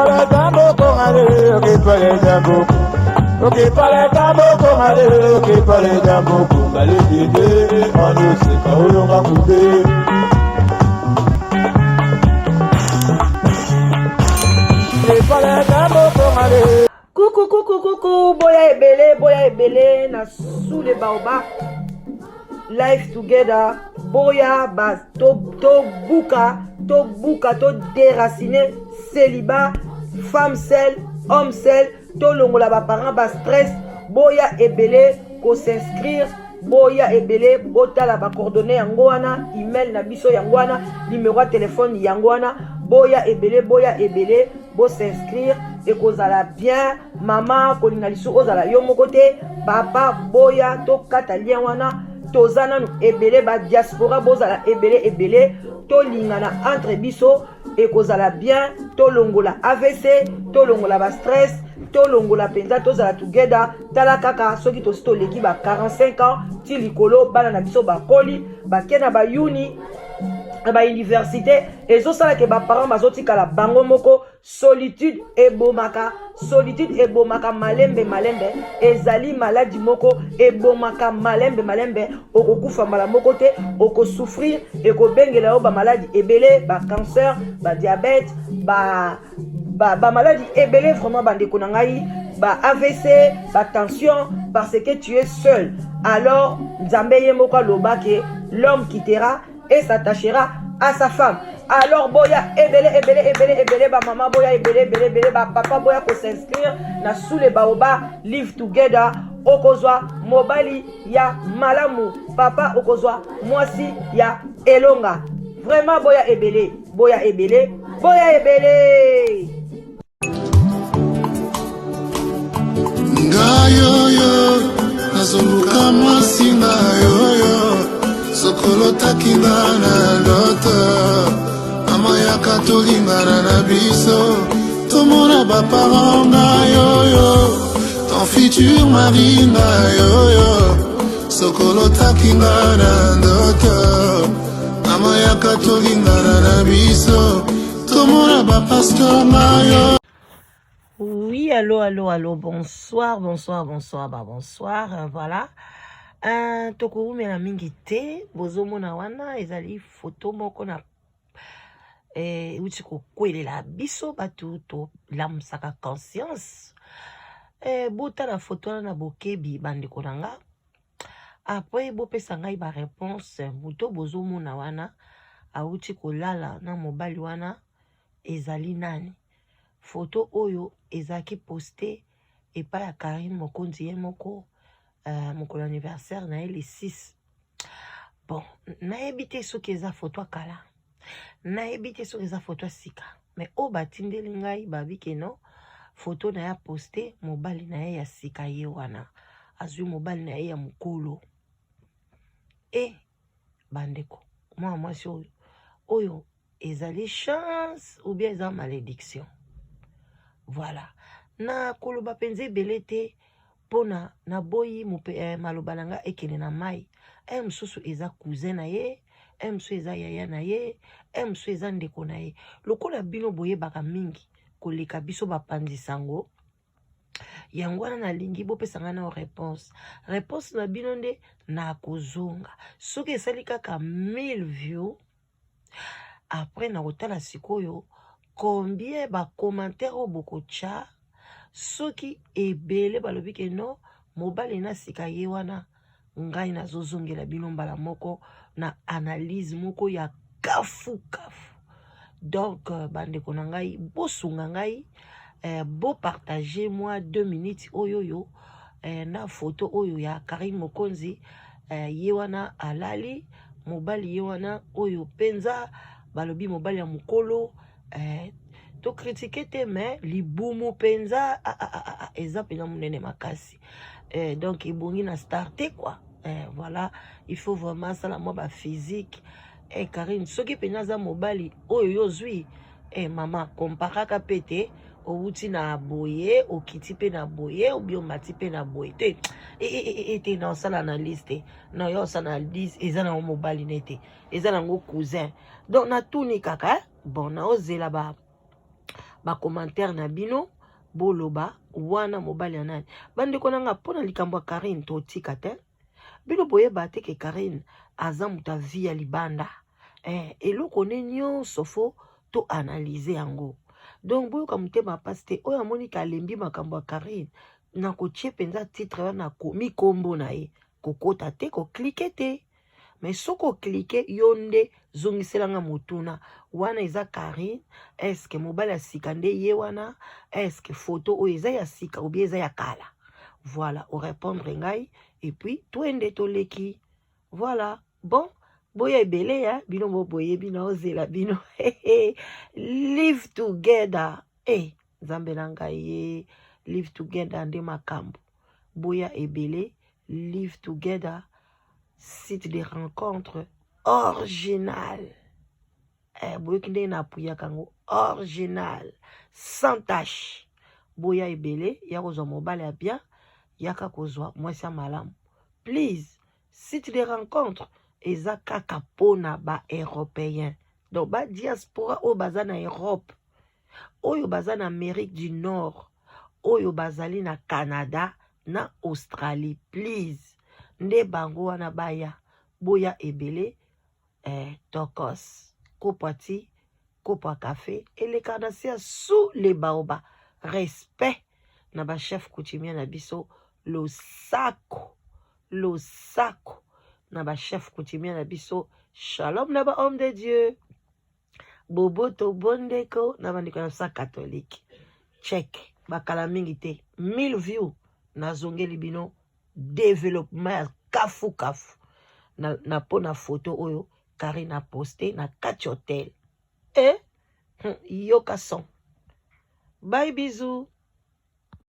para tambo con ale, ok para tambo. Ok para tambo con ale, ok para tambo con ale dide, anu se kaolo ngakude. Ok para tambo con ale. Coucou, boya ebele, na sous les baobab. Life together, boya bas, to buka, to déraciner, célibat, femme seule, homme seul, to longola ba parents ba stress, boya ebele, ko s'inscrire, boya ebele, botala ba coordonnées yango wana, email na biso yango wana, numéro de téléphone yango wana, boya ebele, bo s'inscrire, et kozala bien, maman, kolinga lisu ozala yo moko te, papa, boya, to kata lien wana, tozana nu ebele ba diaspora bozala ebele to lingana entre biso et kozala bien to longola AVC to longola ba stress to longola penza tozala together tala kaka soki to leki ba 45 ans ti likolo bana na biso ba koli ba kena ba uni ba université ezosala ke ba parents bazotikala bango moko solitude ebomaka malembe ezali maladie moko ebomaka malembe okokufa mala moko te okosouffrir ekobengela yo ba maladie ebele ba cancer ba diabète ba maladie ebele vraiment bandeko na ngai ba AVC ba tension parce que tu es seul. Alors Nzambe ye moko aloba ke l'homme quittera et s'attachera à sa femme. Alors boya ebele ba maman boya ebele ba papa boya ko s'inscrire na sous les baobab live together okozwa mobali ya malamu papa okozwa mwasi ya elonga. Vraiment boya ebele ngayoyo nazunguka mwasi ngayoyo sokolo takinga na loto mama yaka tolingana na biso tomona baparent na yoyo ton futur mari na yoyo sokolo takinga na ndoto mama yaka tolingana na biso tomona bapasteur na yo. Oui, allô, bonsoir, voilà. Toko mena mingi te, bozomo na wana, ezali photo moko na uti ko kwelela biso batu to lamsaka conscience. Bota la photo na bokebi bandeko nanga. Après bopesa ngai ba réponse, muto bozomo na wana, auti ko lala na mobali wana, ezali nani. Photo oyo ezaki posté et pas la Karine Mokonzi ye moko mon anniversaire na le 6. Bon, na ebité so keza photo kala. Na ebité so keza photo sika. Mais o batindeli ngai babi ke non photo na ya posté mobali na ya sika ye wana. Azui mobali na ya mukolo. Et bandeko, moi so oyo ezali chance ou bien eza malédiction. Voilà. Na koloba penze belete pona na boyi maloba nanga ekene na mai. Msusu eza cousin na ye, msusu eza yaya na ye, msusu eza ndeko na ye. Lokola bino boye baka mingi koleka biso bapandi sango. Yangwana na lingi bopesa ngana réponse. Réponse na bino nde na kozonga. Soki esali kaka 1000 views. Après na kotala sikoyo combien ba commentaire au bokocha soki ebele balobi ke no mobali na sika ye wana ngai na zozongela bino mbala moko na analyse moko ya kafu. Donc bandeko na ngai bosunga ngai bo partager moi 2 minutes oyoyo na photo oyo ya Karine Mokonzi ye wana alali mobali ye wana oyo penza balobi mobali ya mukolo to critiquer te mais libumu penza eza pena munene makasi donc ibongi na starter quoi voilà il faut vraiment ça la moi ba physique Karine soki pena za mobali oyo yozwi mama komparaka pete outi na boye okiti pe na boye obio mati pe na boye te na osala analyse te na yo osala analyse eza na mobali nete eza na ngo cousin donc na tuni kaka bon na ozela ba commentaire na bino boloba wana mobali ya nani bande konanga pona likambo ya Karine to tika te bino boyeba te ke Karine aza muta via libanda eloko ne nyonso fo to analyser yango donc boyoka mutema pasi te oyo amoni kalembi makambo ya Karine na kotie penza titre wana komi kombo na ye kokota te koklike te mais soko klike yonde zongiselanga motuna wana eza Karine est-ce que mobali asika nde ye wana est-ce que photo oyo eza ya sika ou bien eza ya kala voilà au répondre ngai et puis twende toleki voilà bon boya ebele ya bino boye bino ozela bino live together nzambe na ngai ye live together nde makambo boya ebele live together site de rencontre original boyoki nde na apuya kango original sans tache boya ebele ya kozwa mobali ya bien yaka kozwa mwasi ya malamu please site de rencontre eza kaka pona ba européen donc ba diaspora oyo baza na Europe oyo baza na Amérique du Nord oyo bazali na Canada na Australie please nde bango wana baya boya ebele tokos kopati kopa café eleka na sia sous les baobas respect na ba chef coutumier na biso losako na ba chef coutumier na biso shalom na ba homme de Dieu boboto bondeko na bandeko na sa catholique check bakala mingi te 1000 views na zongeli bino développement kafu na pona photo oyo Karine a posté na 4 hotel yoka son bye bisous.